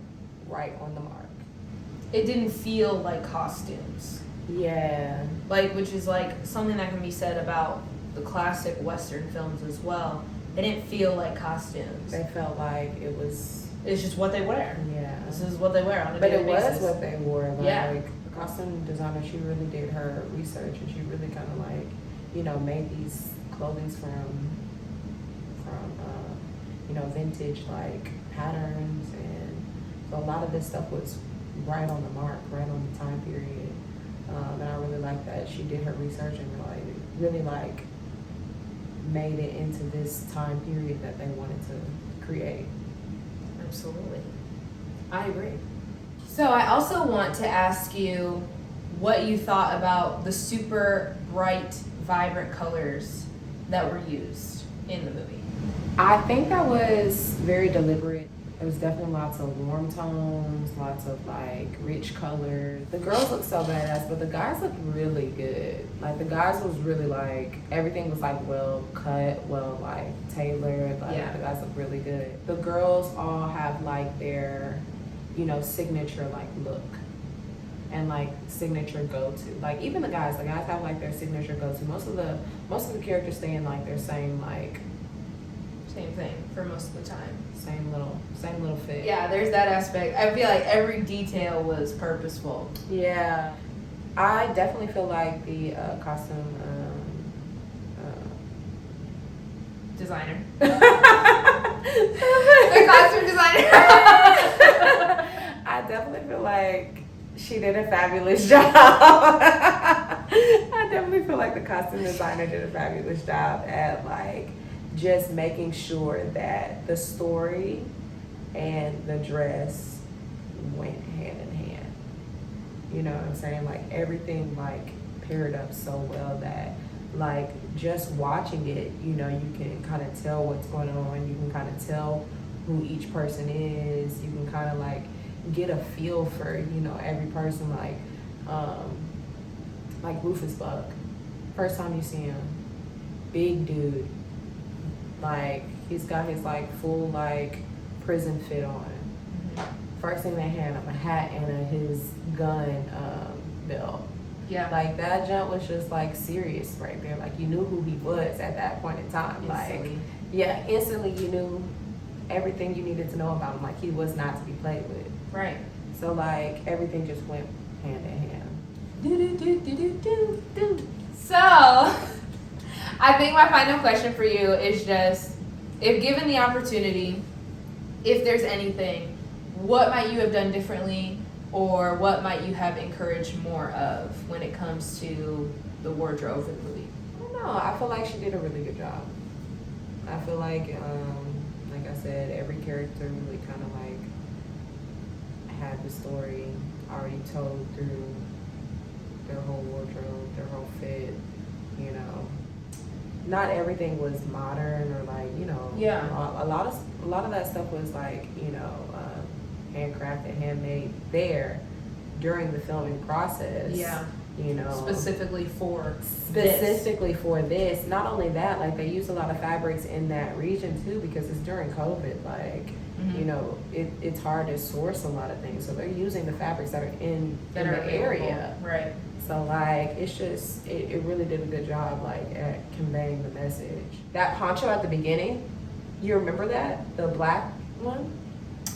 right on the mark. It didn't feel like costumes. Yeah. Like, which is like something that can be said about the classic Western films as well. They didn't feel like costumes. They felt like it's just what they wear. Yeah. This is what they wear on a But daily it was basis. what they wore. Like, Yeah. the costume designer, she really did her research, and she really kind of like, you know, made these clothings from you know, vintage like patterns, and so a lot of this stuff was right on the mark, right on the time period. And I really like that she did her research and like really like made it into this time period that they wanted to create. Absolutely. I agree. So I also want to ask you what you thought about the super bright, vibrant colors that were used in the movie. I think that was very deliberate. There was definitely lots of warm tones, lots of like rich colors. The girls looked so badass, but the guys looked really good. Like the guys was really like, everything was like well cut, well like tailored. Like the guys looked really good. The girls all have like their, you know, signature like look and like signature go-to. Like even the guys have like their signature go-to. Most of the characters stay in like their same like same thing for most of the time. Same little fit. Yeah, there's that aspect. I feel like every detail was purposeful. Yeah, I definitely feel like the costume designer. The costume designer. I definitely feel like she did a fabulous job. I definitely feel like the costume designer did a fabulous job at like just making sure that the story and the dress went hand in hand. You know what I'm saying? Like everything like paired up so well that like just watching it, you know, you can kind of tell what's going on. You can kind of tell who each person is. You can kind of like get a feel for, you know, every person. Like Rufus Buck. First time you see him, big dude. Like he's got his like full like prison fit on. First thing they hand him a hat and his gun belt. Yeah. Like that jump was just like serious right there. Like you knew who he was at that point in time. Instantly. Like yeah, instantly you knew everything you needed to know about him. Like, he was not to be played with. Right. So, like, everything just went hand in hand. So, I think my final question for you is just, if given the opportunity, if there's anything, what might you have done differently, or what might you have encouraged more of when it comes to the wardrobe for the movie? I don't know. I feel like she did a really good job. I feel like I said, every character really kind of like had the story already told through their whole wardrobe, their whole fit, you know. Not everything was modern or like, you know, Yeah. a lot of that stuff was like, you know, handcrafted, handmade there during the filming process. Yeah. You know, Specifically for this. Not only that, like, they use a lot of fabrics in that region too, because it's during COVID. Like, Mhm. you know, it's hard to source a lot of things, so they're using the fabrics that are in that the are available. area. Right. So like, it's just it really did a good job like at conveying the message. That poncho at the beginning, you remember that, the black one?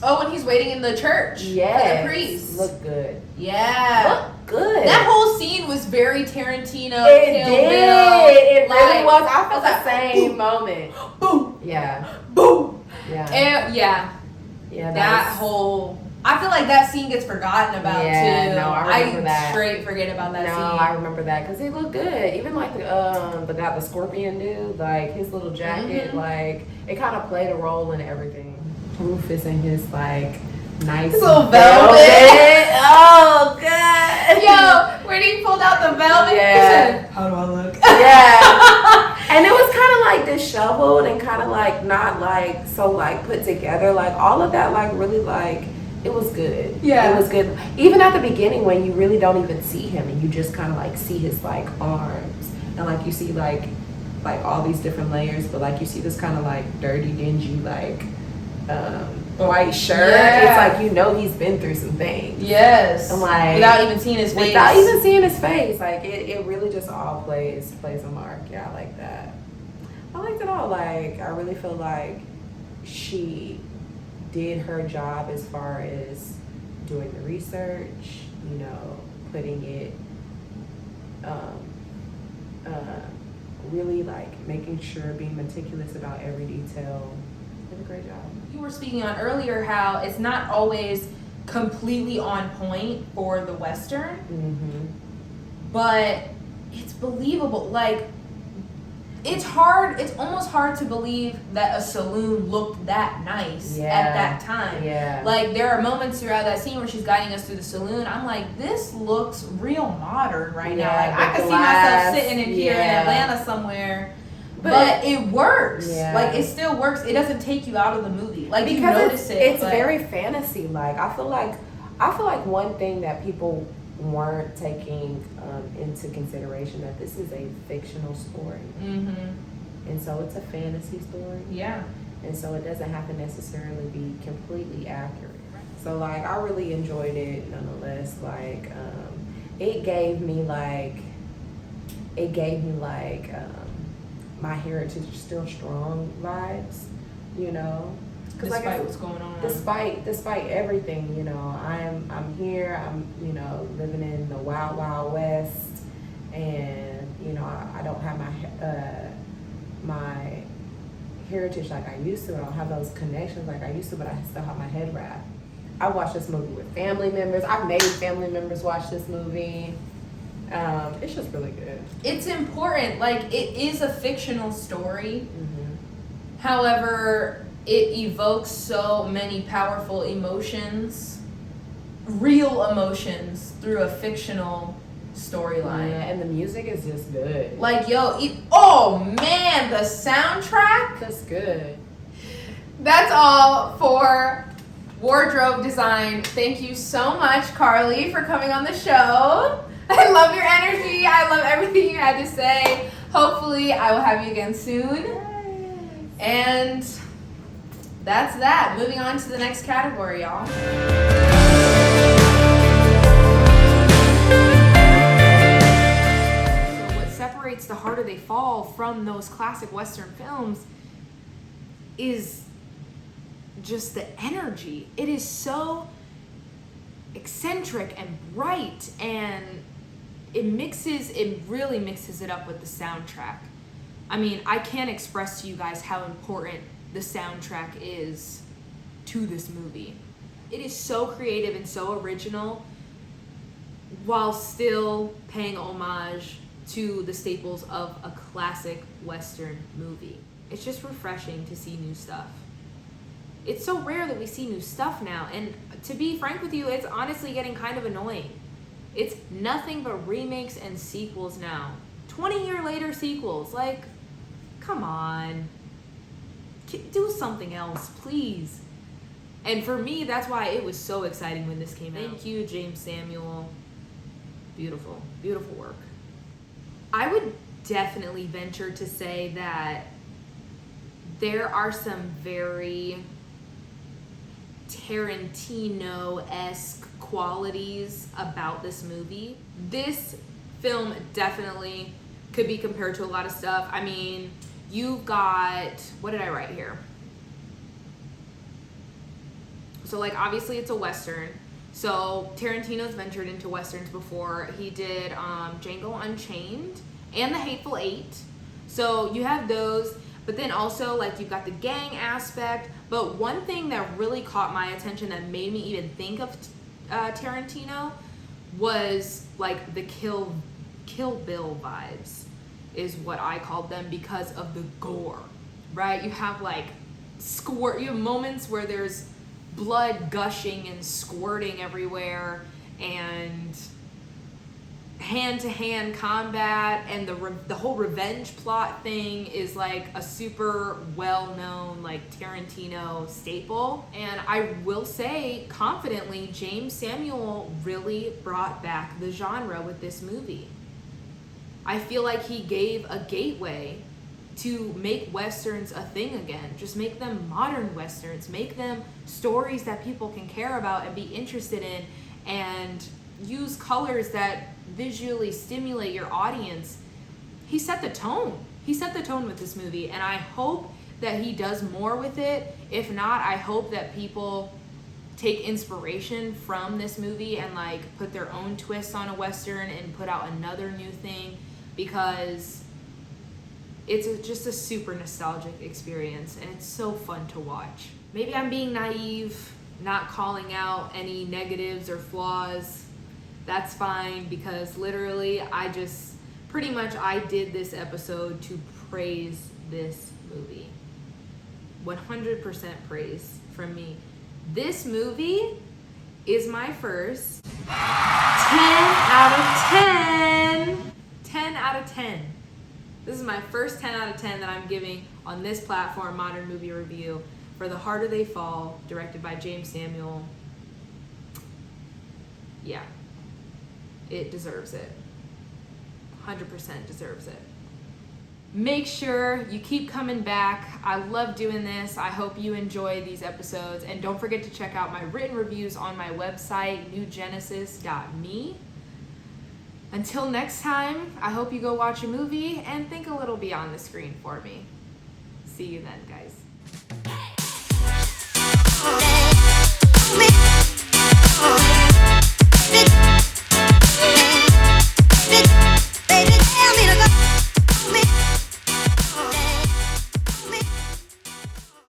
Oh, when he's waiting in the church for Yes, the priest. looked good. Yeah. Looked good. That whole scene was very Tarantino. It Kill did. Bill. It really Like, was. I felt was the like, same boom, moment. boom, Yeah. boom. Yeah. And, yeah. Yeah. That was- whole. I feel like that scene gets forgotten about Yeah, too. no, I remember that. Straight forget about that No, scene. I remember that because it looked good. Even like the guy, the scorpion dude, like his little jacket, Mhm. like it kind of played a role in everything. Rufus and his like nice His little velvet. Oh god. Yo, when he pulled out the velvet, Yeah. he said, "How do I look?" Yeah. And it was kind of like disheveled and kind of like not like so like put together. Like all of that, like really like. It was good. Yeah. It was good. Even at the beginning when you really don't even see him and you just kind of like see his like arms and like you see like all these different layers, but like you see this kind of like dirty, dingy like white shirt. Yeah. It's like, you know, he's been through some things. Yes. And like without even seeing his face. Without even seeing his face. Like it really just all plays a mark. Yeah, I like that. I liked it all. Like I really feel like she did her job as far as doing the research, you know, putting it, really like making sure, being meticulous about every detail. Did a great job. You were speaking on earlier how it's not always completely on point for the Western, Mm-hmm. but it's believable. Like, it's almost hard to believe that a saloon looked that nice at that time. Yeah. Like, there are moments throughout that scene where she's guiding us through the saloon. I'm like, this looks real modern right now. Yeah, Like, I the could glass, see myself sitting in here in yeah. Atlanta somewhere. But it works. Yeah. Like, it still works. It doesn't take you out of the movie. Like, Because you notice it's but- very fantasy like. I feel like one thing that people weren't taking into consideration, that this is a fictional story. Mhm. And so it's a fantasy story. Yeah. And so it doesn't have to necessarily be completely accurate. So like I really enjoyed it nonetheless. Like it gave me like my heritage is still strong vibes, you know. Despite what's going on. Despite everything, you know, I'm here. I'm, you know, living in the wild wild west, and you know I don't have my heritage like I used to. I don't have those connections like I used to, but I still have my head wrapped. I watched this movie with family members. I've made family members watch this movie. It's just really good. It's important. Like, it is a fictional story. Mm-hmm. However, it evokes so many powerful emotions, real emotions, through a fictional storyline. Yeah, and the music is just good. Like, yo, oh man, the soundtrack. That's good. That's all for wardrobe design. Thank you so much, Carly, for coming on the show. I love your energy. I love everything you had to say. Hopefully, I will have you again soon. And that's that. Moving on to the next category, y'all. So what separates The Harder They Fall from those classic Western films is just the energy. It is so eccentric and bright, and it really mixes it up with the soundtrack. I mean, I can't express to you guys how important the soundtrack is to this movie. It is so creative and so original while still paying homage to the staples of a classic Western movie. It's just refreshing to see new stuff. It's so rare that we see new stuff now, and to be frank with you, it's honestly getting kind of annoying. It's nothing but remakes and sequels now. 20-year later sequels, like, come on. Do something else, please. And for me, that's why it was so exciting when this came out. Thank you, James Samuel. Beautiful, beautiful work. I would definitely venture to say that there are some very Tarantino-esque qualities about this movie. This film definitely could be compared to a lot of stuff. I mean, you've got, what did I write here? So, like, obviously it's a Western. So Tarantino's ventured into Westerns before. He did Django Unchained and The Hateful Eight. So you have those, but then also, like, you've got the gang aspect. But one thing that really caught my attention that made me even think of Tarantino was, like, the Kill Bill vibes is what I called them, because of the gore, right? You have, like, you have moments where there's blood gushing and squirting everywhere, and hand-to-hand combat, and the whole revenge plot thing is like a super well-known, like, Tarantino staple. And I will say confidently, James Samuel really brought back the genre with this movie. I feel like he gave a gateway to make Westerns a thing again. Just make them modern Westerns. Make them stories that people can care about and be interested in, and use colors that visually stimulate your audience. He set the tone. He set the tone with this movie, and I hope that he does more with it. If not, I hope that people take inspiration from this movie and, like, put their own twist on a Western and put out another new thing, because it's just a super nostalgic experience, and it's so fun to watch. Maybe I'm being naive, not calling out any negatives or flaws. That's fine, because literally I did this episode to praise this movie. 100% praise from me. This movie is my first 10 out of 10. 10 out of 10. This is my first 10 out of 10 that I'm giving on this platform, Modern Movie Review, for The Harder They Fall, directed by James Samuel. Yeah, it deserves it. 100% deserves it. Make sure you keep coming back. I love doing this. I hope you enjoy these episodes. And don't forget to check out my written reviews on my website, newgenesis.me. Until next time, I hope you go watch a movie and think a little beyond the screen for me. See you then, guys.